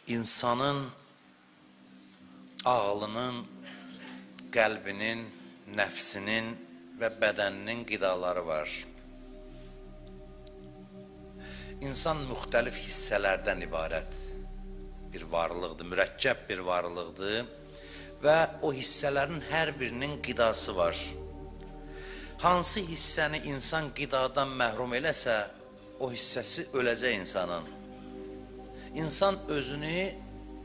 insanın ağlının, qəlbinin, nəfsinin və bədəninin qidaları var. İnsan müxtəlif hissələrdən ibarət bir varlıqdır, mürəkkəb bir varlıqdır və o hissələrin hər birinin qidası var. Hansı hissəni insan qidadan məhrum eləsə, o hissəsi öləcək insanın. İnsan özünü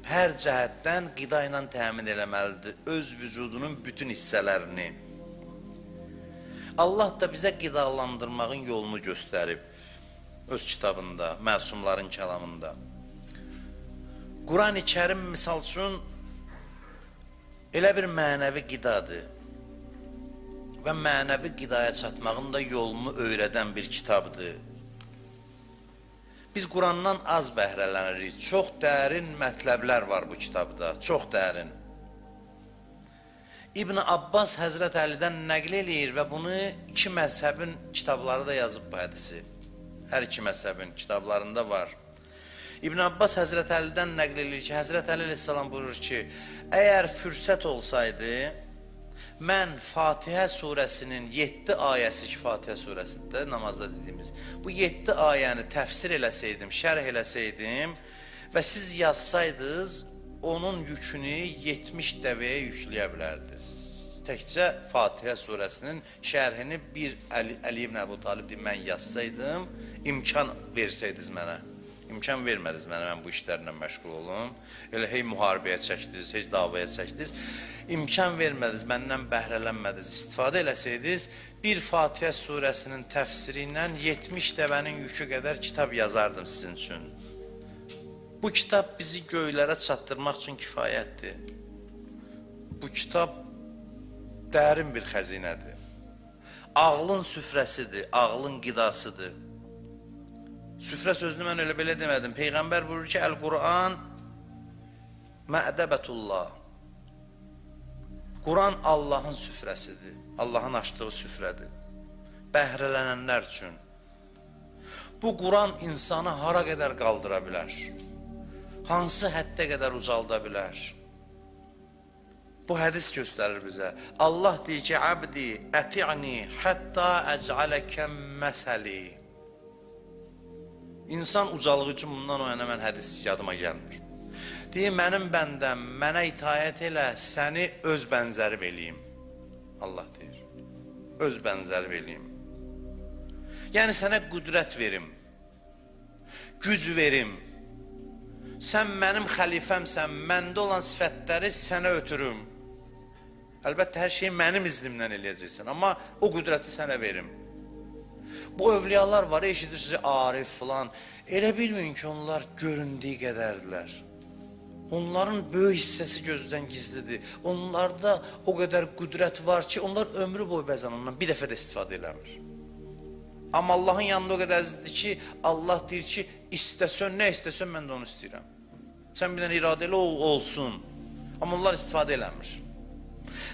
hər cəhətdən qida ilə təmin eləməlidir, öz vücudunun bütün hissələrini. Allah da bizə qidalandırmağın yolunu göstərib, öz kitabında, məsumların kəlamında. Quran-ı Kərim misal üçün elə bir mənəvi qidadır və mənəvi qidaya çatmağın da yolunu öyrədən bir kitabdır. Biz Qurandan az bəhrələnirik, çox dərin mətləblər var bu kitabda, çox dərin. İbn Abbas Həzrət Əlidən nəql eləyir və bunu iki məzhəbin kitabları da yazıb bu hədisi. Hər iki məzhəbin kitablarında var. İbn Abbas Həzrət Əlidən nəql eləyir ki, Həzrət Əli əleyhissalam buyurur ki, əgər fürsət olsaydı, mən Fatihə surəsinin 7 ayəsi ki, Fatihə surəsində namazda dediyimiz, bu 7 ayəni təfsir eləsəydim, şərh eləsəydim və siz yazsaydınız, onun yükünü 70 dəvəyə yükləyə bilərdiniz. Təkcə Fatihə surəsinin şərhini bir Əli ibn Əbu Talib deyib, mən yazsaydım, imkan versəydiniz mənə. İmkan vermədiniz mənə, mən bu işlərlə məşğul olum. Elə hey müharibəyə çəkdiniz, heç davaya çəkdiniz. İmkan vermədiniz, məndən bəhrələnmədiniz, istifadə eləsəydiniz, bir Fatihə surəsinin təfsiri ilə 70 dəvənin yükü qədər kitab yazardım sizin üçün. Bu kitab bizi göylərə çatdırmaq üçün kifayətdir. Bu kitab dərin bir xəzinədir. Ağlın süfrəsidir, ağlın qidasıdır. Süfrə sözünü mən elə belə demədim. Peyğəmbər buyurur ki, Əl-Quran mə'dəbətullah. Quran Allahın süfrəsidir. Allahın açdığı süfrədir. Bəhrələnənlər üçün. Bu Quran insanı hara qədər qaldıra bilər? Hansı həddə qədər ucalda bilər? Bu hədis göstərir bizə. Allah deyir ki, Abdi, əti'ni, hətta əc'aləkə məsəli. İnsan ucalığı üçün bundan o yana mən hədis yadıma gəlmir. Deyir, mənim bəndəm, mənə itaət elə, səni öz bənzərim eləyim. Allah deyir, öz bənzərim eləyim. Yəni, sənə qüdrət verim, güc verim. Sən mənim xəlifəmsən, məndə olan sifətləri sənə ötürüm. Əlbəttə, hər şeyi mənim iznimdən eləyəcəksən, amma o qüdrəti sənə verim. Bu övliyalar var, eşidirsiniz, arif filan. Elə bilməyin ki, onlar göründüyü qədərdirlər. Onların böyük hissəsi gözdən gizlidir. Onlarda o qədər qüdrət var ki, onlar ömrü boyu bəzən ondan bir dəfə də istifadə eləmir. Amma Allahın yanında o qədər əzizdir ki, Allah deyir ki, istəsən, nə istəsən, mən də onu istəyirəm. Sən bir dənə iradə elə olsun. Amma onlar istifadə eləmir.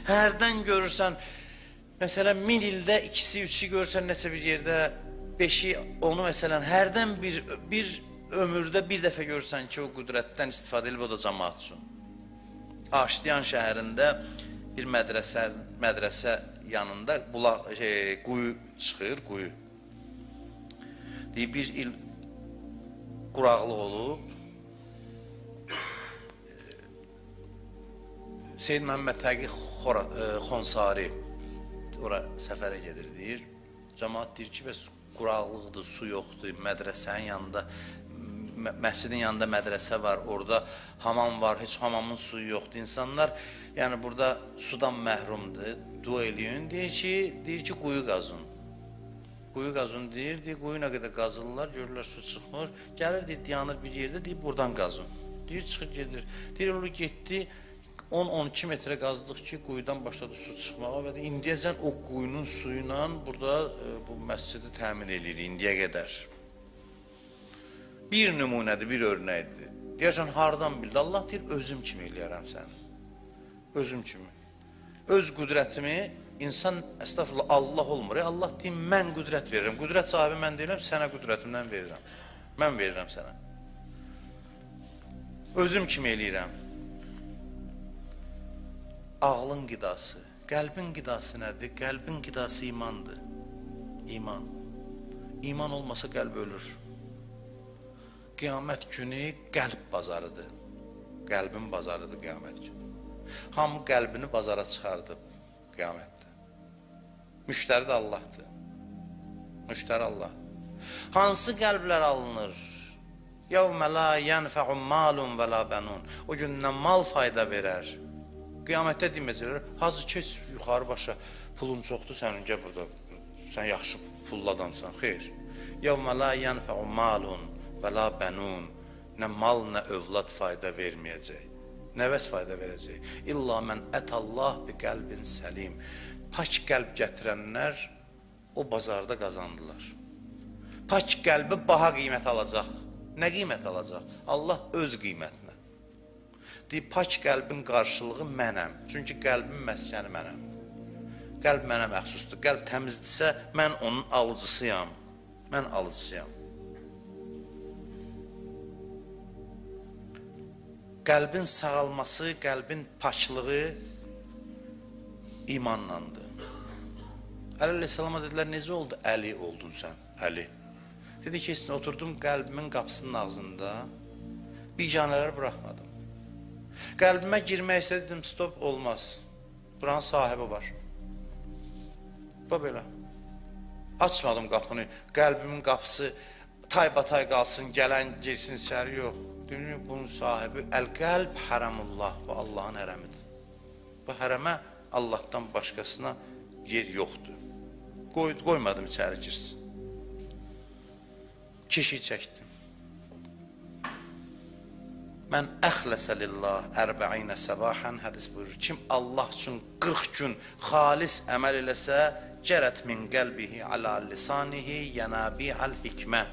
Hərdən görürsən, məsələn, 1000 ildə ikisi, üçü görürsən nəsə bir yerdə, 5-i, onu məsələn, hərdən bir ömürdə bir dəfə görürsən ki, o qüdrətdən istifadə edib, o da cəmaat üçün. Aştiyan şəhərində bir mədrəsə yanında quyu çıxır, quyu. Deyir, bir il quraqlıq olub, Seyyid Məhəmməd Təqi Xonsari ora səfərə gedir, deyir. Cəmaat deyir ki, bəs quraqlıqdır, su yoxdur, mədrəsənin yanında, məscidin yanında mədrəsə var, orada hamam var, heç hamamın suyu yoxdur. İnsanlar, yəni burada sudan məhrumdur, dua eləyin, deyir ki, quyu qazın. Quyu qazın deyir, quyu nə qədər qazırlar, görürlər su çıxmır, gəlir, deyir, dayanır bir yerdə, deyir, buradan qazın. Deyir, çıxır, gedir. Deyir, onu getdi, 10-12 metrə qazdıq ki, quyudan başladı su çıxmağa və indiyəcən o quyunun suyu ilə burada bu məscidi təmin edilir, indiyə qədər. Bir nümunədir, bir örnəkdir. Deyərsən, hardan bildi? Allah deyir, özüm kimi eləyərəm səni. Özüm kimi. Öz qüdrətimi, insan, əstəğfurullah, Allah olmur. Allah deyir, mən qüdrət verirəm. Qüdrət sahibi mən deyirəm, sənə qüdrətimdən verirəm. Mən verirəm sənə. Özüm kimi eləyirəm. Ağlın qidası, qəlbin qidası nədir? Qəlbin qidası imandır. İman. İman olmasa qəlb ölür. Qiyamət günü qəlb bazarıdır. Qəlbin bazarıdır qiyamət günü. Hamı qəlbini bazara çıxardıb qiyamətdə. Müştəri də Allahdır. Müştəri Allah. Hansı qəlblər alınır? يَوْمَ لَا يَنْفَعُ مَالٌ وَلَا بَنُونَ O gündən mal fayda verər. Qiyamətdə deməcəklər, hazır keç yuxarı başa, pulun çoxdur sənin, gəl burada, sən yaxşı pullu adamsan, xeyr. يَوْمَ لَا يَنْفَعُ مَالٌ وَلَا بَنُونَ Nə mal, nə övlad fayda verməyəcək. Nəvəs fayda verəcək. İlla mən ətəllah bi qəlbin səlim. Pak qəlb gətirənlər o bazarda qazandılar. Pak qəlbi baha qiymət alacaq. Nə qiymət alacaq? Allah öz qiymətinə. Deyib, pak qəlbin qarşılığı mənəm. Çünki qəlbin məskəni mənəm. Qəlb mənə məxsusdur. Qəlb təmizdirsə, mən onun alıcısıyam. Mən alıcısıyam. Qəlbin sağalması, qəlbin paklığı imanlandır. Əli əleyhissalama dedilər, necə oldu? Əli oldun sən, Əli. Dedi ki, oturdum qəlbimin qapısının ağzında, biganələri buraxmadım. Qəlbimə girmək istədim, stop, olmaz. Buranın sahibi var. Belə. Açmadım qapını, qəlbimin qapısı taybatay qalsın, gələn girsin içəri, yox. Deyim, bunun sahibi əl-qəlb hərəmullah və Allahın hərəmidir. Bu hərəmə Allahdan başqasına yer yoxdur. Qoymadım içəri girsin. Kişi çəkdim. Mən əxləsə lillah 40 səbahən hədis buyurur. Kim Allah üçün 40 gün xalis əməl eləsə, cərət min qəlbihi alə lisanihi yənabi'al hikmə.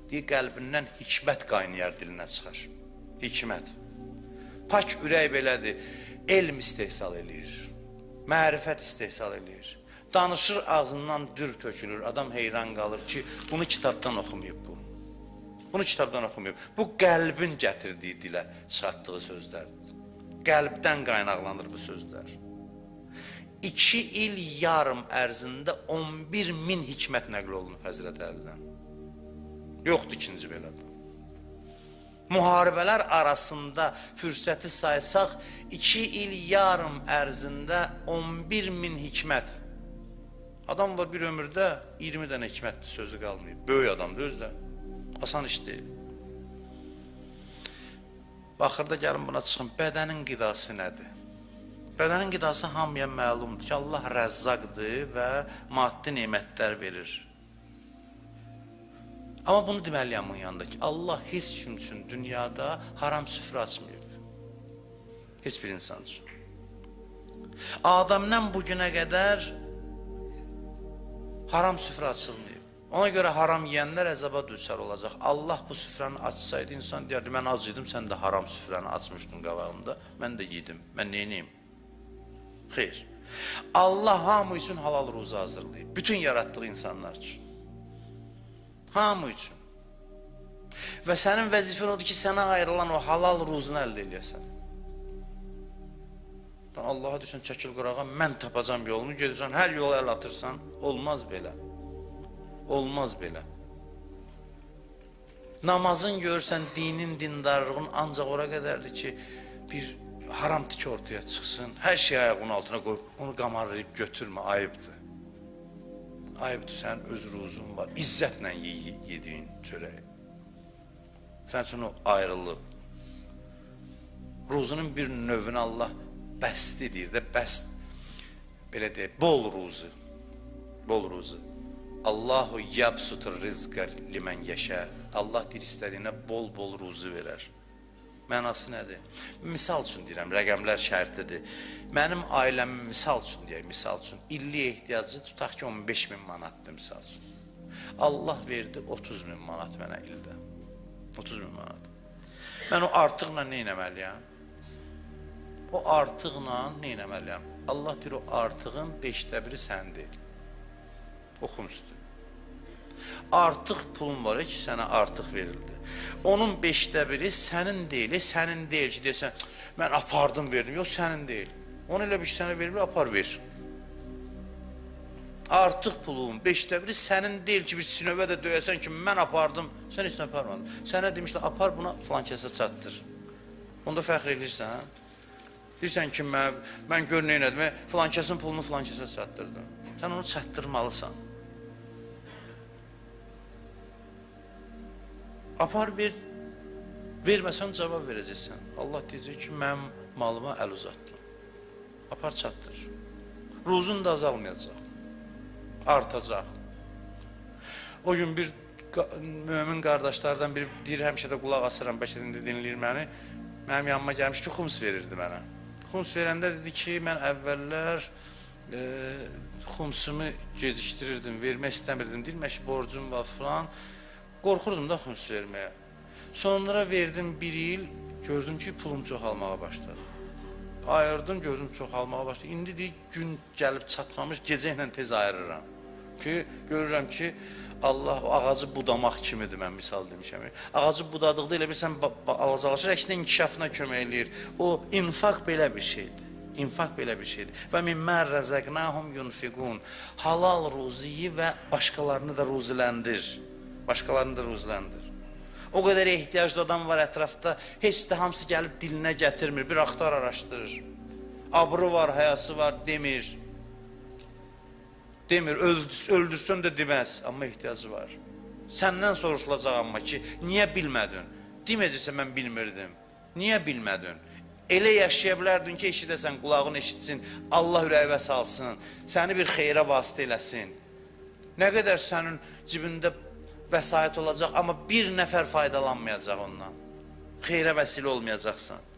Deyir, qəlbindən hikmət qaynayar dilinə çıxar. Hikmət. Pak ürək belədir, elm istehsal eləyir. Mərifət istehsal eləyir. Danışır, ağzından dür tökülür. Adam heyran qalır ki, bunu kitabdan oxumayıb bu. Bunu kitabdan oxumayıb. Bu qəlbin gətirdiyi dilə çıxartdığı sözlərdir. Qəlbdən qaynaqlanır bu sözlər. 2 il yarım ərzində 11.000 hikmət nəql olunub Həzrət Əlidən. Yoxdur ikinci belədir. Müharibələr arasında fürsəti saysaq, 2 il yarım ərzində 11.000 hikmət. Adam var bir ömürdə 20 dənə hikmətdir, sözü qalmayıb. Böyük adamdır özdə. Asan iş deyil. Baxırda gəlin buna çıxın, bədənin qidası nədir? Bədənin qidası hamıya məlumdur ki, Allah rəzzaqdır və maddi nemətlər verir. Amma bunu deməliyəm bunun yanında ki, Allah heç kim üçün dünyada haram süfrə açmayıb. Heç bir insan üçün. Adəmdən bugünə qədər haram süfrə açılmayıb. Ona görə haram yiyənlər əzaba düçar olacaq. Allah bu süfrəni açsaydı, insan deyərdi, mən ac yedim, sən də haram süfrəni açmışdın qabağında, mən də yedim, mən neyniyim? Xeyr. Allah hamı üçün halal ruzu hazırlayıb, bütün yaratdığı insanlar üçün. Hamı üçün. Və sənin vəzifən odur ki, sənə ayrılan o halal ruzunu əldə eləyəsən. Allaha deyirsən, çəkil qırağa, mən tapacam yolunu, gedirsən, hər yola əl atırsan, olmaz belə. Olmaz belə. Namazın görürsən, dinin, dindarlığın ancaq ora qədərdir ki, bir haram tiki ortaya çıxsın, hər şey ayağının altına qoyub, onu qamarlayıb götürmə, ayıbdır. Ayıbdır, sənin öz ruzun var, izzətlə yediyin çörəyi. Sən üçün o ayrılıb. Ruzunun bir növünü Allah bəst edir də, bəst, belə deyək, bol ruzu. Bol ruzu. Allahu yabsutur rizqər limən yeşə. Allah deyir, istədiyinə bol-bol ruzu verər. Mənası nədir? Misal üçün deyirəm, rəqəmlər şərtidir. Mənim ailəmin misal üçün deyək, misal üçün, illik ehtiyacı tutaq ki, 15.000 manatdır misal üçün. Allah verdi 30.000 manat mənə ildə. 30.000 manat. Mən o artıqla nə etməliyəm? O artıqla nə etməliyəm? Allah deyir, o artığın 1/5 səndir. Oxum üstü. Artıq pulun var ki, sənə artıq verildi. Onun 1/5 sənin deyil, sənin deyil ki, desən, mən apardım, verdim. Yox, sənin deyil. Onu elə bir ki, sənə verir, apar, ver. Artıq pulun 1/5 sənin deyil ki, bir sinövə də döyəsən ki, mən apardım, sən heç nə aparmadın. Sənə demişlər, apar buna filan kəsə çatdır. Onda fəxr edirsən, hə? Deyirsən ki, mən gör nə elədim, filan kəsin pulunu filan kəsə çatdırdım. Sən onu çatdırmalısan. Apar, ver. Verməsən cavab verəcəksən. Allah deyəcək ki, mən malıma əl uzatdım. Apar, çatdır. Ruzun da azalmayacaq. Artacaq. O gün bir mümin qardaşlardan biri deyir, həmişə də qulaq asıram, bəlkə də dinləyir məni. Mənim yanıma gəlmiş ki, xums verirdi mənə. Xums verəndə dedi ki, mən əvvəllər xumsumu gecikdirirdim, vermək istəmirdim. Deyilmə ki, borcum var falan. Qorxurdum da xums verməyə. Sonra verdim 1 il, gördüm ki, pulum çoxalmağa başladı. Ayırdım, gördüm çoxalmağa başladı. İndi deyir, gün gəlib çatmamış, gecə ilə tez ayırıram. Ki, görürəm ki, Allah o ağacı budamaq kimidir, mən misal demişəm. Ağacı budadıqda elə bilsən, alacaqlaşır, əksinə inkişafına kömək eləyir. O, infaq belə bir şeydir. İnfaq belə bir şeydir. Və mimmən rəzəqnəhum yunfiqun. Halal ruziyi və başqalarını da ruziləndir. Başqalarını da ruziləndir. O qədər ehtiyaclı adam var ətrafda, heç də hamısı gəlib dilinə gətirmir, bir axtar araşdırır. Abrı var, həyası var, demir. Demir, öldürsən də deməz, amma ehtiyacı var. Səndən soruşulacaq amma ki, niyə bilmədin? Deməyəcəksə, mən bilmirdim. Niyə bilmədin? Elə yaşaya bilərdin ki, eşidəsən, qulağın eşitsin, Allah ürəyivə salsın, səni bir xeyrə vasitə eləsin. Nə qədər sənin cibində vəsait olacaq, amma bir nəfər faydalanmayacaq ondan. Xeyrə vəsilə olmayacaqsan.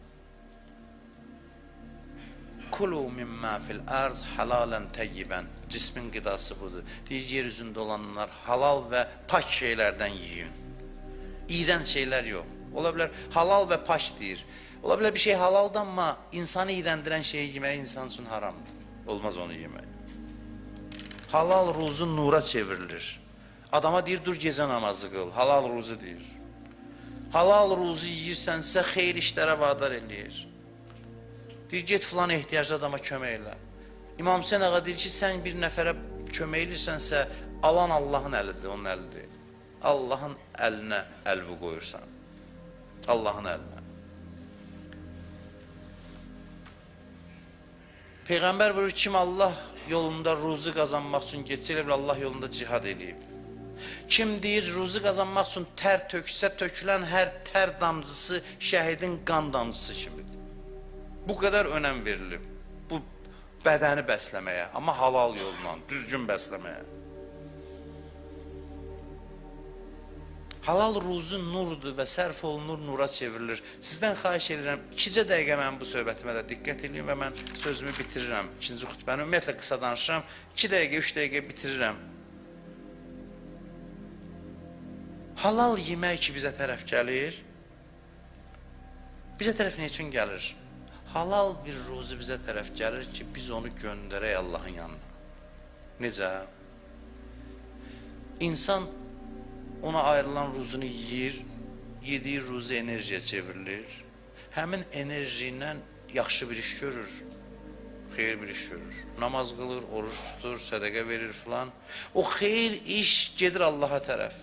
Kulu mimmə fil ərz halalən təyyibən. Cismin qidası budur. Deyir, yer üzündə olanlar halal və pak şeylərdən yiyin. İğrənc şeylər yox. Ola bilər, halal və pak deyir. Ola bilər bir şey halaldır, amma insanı iğrəndirən şeyi yemək insan üçün haramdır. Olmaz onu yemək. Halal ruzu nura çevrilir. Adama deyir, dur gecə namazı qıl. Halal ruzu deyir. Halal ruzu yiyirsənsə, xeyir işlərə vadar eləyir. Deyir, get filan ehtiyaclı adama kömək elə. İmam Hüseyin ağa deyir ki, sən bir nəfərə kömək edirsənsə, alan Allahın əlidir, onun əli deyil. Allahın əlinə əlvi qoyursan. Allahın əlinə. Peyğəmbər buyurur, kim Allah yolunda ruzu qazanmaq üçün getsə, elə Allah yolunda cihad eləyib. Kim deyir, ruzu qazanmaq üçün tər töksə, tökülən hər tər damcısı şəhidin qan damcısı kimidir. Bu qədər önəm verilib. Bu bədəni bəsləməyə, amma halal yolla, düzgün bəsləməyə. Halal ruzu nurdur və sərf olunur, nura çevrilir. Sizdən xahiş edirəm, 2 dəqiqə mən bu söhbətimə də diqqət edin və mən sözümü bitirirəm. İkinci xütbəni ümumiyyətlə qısa danışıram. 2 dəqiqə, 3 dəqiqə bitirirəm. Halal yemək ki, bizə tərəf gəlir. Bizə tərəf nə üçün gəlir? Halal bir ruzu bizə tərəf gəlir ki, biz onu göndərək Allahın yanına. Necə? İnsan ona ayrılan ruzunu yiyir, yediyi ruzu enerjiyə çevrilir. Həmin enerji ilə yaxşı bir iş görür, xeyir bir iş görür. Namaz qılır, oruç tutur, sədəqə verir filan. O xeyir iş gedir Allaha tərəf.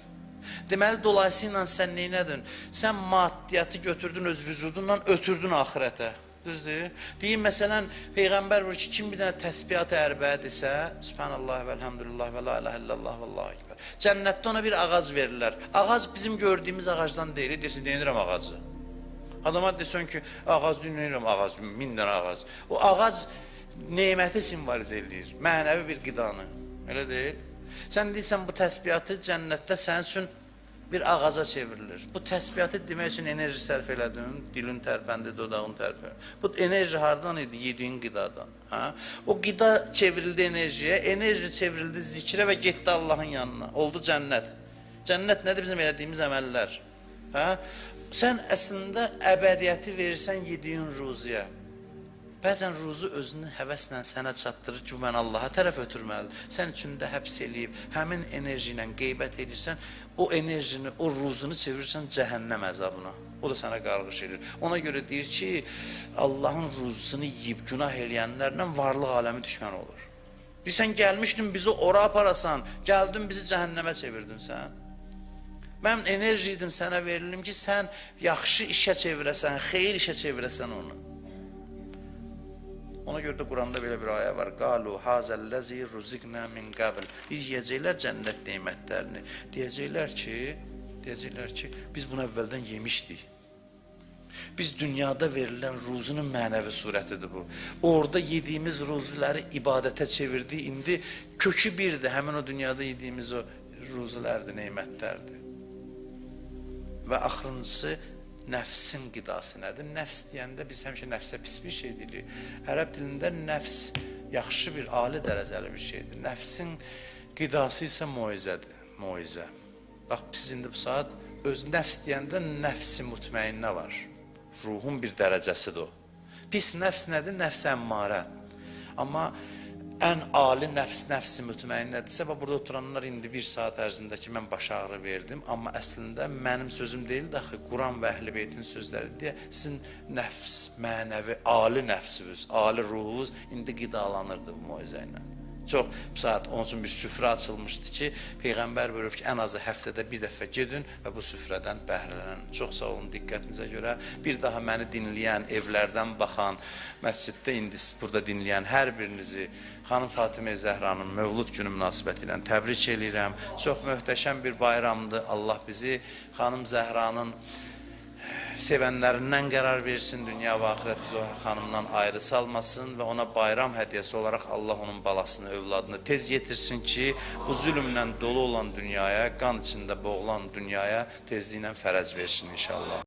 Deməli, dolayısıyla sən neynədin? Sən maddiyyatı götürdün öz vücudundan, ötürdün axirətə. Düzdür? Deyim, məsələn, Peyğəmbər buyur ki, kim bir dənə təsbihat ərbə desə, Subhanallah və elhamdülillah və la ilahe illallah və Allahu ekber. Cənnətdə ona bir ağac verirlər. Ağac bizim gördüyümüz ağacdan deyil, desin, deyinirəm ağacı. Adama desən ki, ağac deyinirəm ağac, 1000 dənə ağac. O ağac neməti simvolizə edir, mənəvi bir qidanı. Elə deyil? Sən deyirsən, bu təsbihatı cənnətdə sənin üçün bir ağaca çevrilir. Bu təsbihatı demək üçün enerji sərf elədin, dilin tərpəndi, dodağın tərpəndi. Bu enerji hardan idi? Yediyin qidadan. O qida çevrildi enerjiyə, enerji çevrildi zikrə və getdi Allahın yanına. Oldu cənnət. Cənnət nədir? Bizim elədiyimiz əməllər. Sən əslində əbədiyyəti verirsən yediyin ruziyə. Bəzən ruzu özünü həvəslə sənə çatdırır ki, mən Allaha tərəf ötürməlidir. Sən içində həbs eləyib, həmin enerji ilə qeybət edirsən, o enerjini, o ruzunu çevirirsən cəhənnəm əzabına. O da sənə qarğış edir. Ona görə deyir ki, Allahın ruzusunu yiyib günah eləyənlərlə varlıq aləmi düşmən olur. Sən gəlmişdin bizi ora aparasan, gəldin bizi cəhənnəmə çevirdin sən. Mən enerji idim sənə verilim ki, sən yaxşı işə çevirəsən, xeyir işə çevirəsən onu. Ona görə də Quranda belə bir ayə var. Qalu hazəl-ləzi ruziqnə min qabl. Yeyəcəklər cənnət nemətlərini. Deyəcəklər ki, biz bunu əvvəldən yemişdik. Biz dünyada verilən ruzunun mənəvi surətidir bu. Orada yediyimiz ruzuları ibadətə çevirdik. İndi kökü birdir. Həmin o dünyada yediyimiz o ruzulardır, nemətlərdir. Və axırıncısı, nəfsin qidası nədir? Nəfs deyəndə biz həmişə nəfsə pis bir şey deyirik. Ərəb dilində nəfs yaxşı bir, ali dərəcəli bir şeydir. Nəfsin qidası isə moizədir, moizə. Bax, siz indi bu saat nəfs deyəndə nəfsi mutmainnə var. Ruhun bir dərəcəsidir o. Pis nəfs nədir? Nəfs əmmarə. Amma ən ali nəfsi mütməinnədirsə, burada oturanlar indi bir saat ərzində ki, mən baş ağrı verdim, amma əslində mənim sözüm deyil də, Quran və Əhl-i Beytin sözləri deyə, sizin nəfs, mənəvi, ali nəfsiniz, ali ruhunuz indi qidalanırdı bu moizə ilə. Çox, bu saat onun üçün bir süfrə açılmışdı ki, Peyğəmbər buyurub ki, ən azı həftədə bir dəfə gedin və bu süfrədən bəhrələnən. Çox sağ olun diqqətinizə görə. Bir daha məni dinləyən, evlərdən baxan, məsciddə indi burada dinləyən hər birinizi xanım Fatimə Zəhranın Mövlud günü münasibəti ilə təbrik edirəm. Çox möhtəşəm bir bayramdır. Allah bizi xanım Zəhranın sevənlərindən qərar versin, dünya və axirət bizi o xanımdan ayrı salmasın və ona bayram hədiyyəsi olaraq Allah onun balasını, övladını tez getirsin ki, bu zülmlə dolu olan dünyaya, qan içində boğulan dünyaya tezliklə fərəc versin inşallah.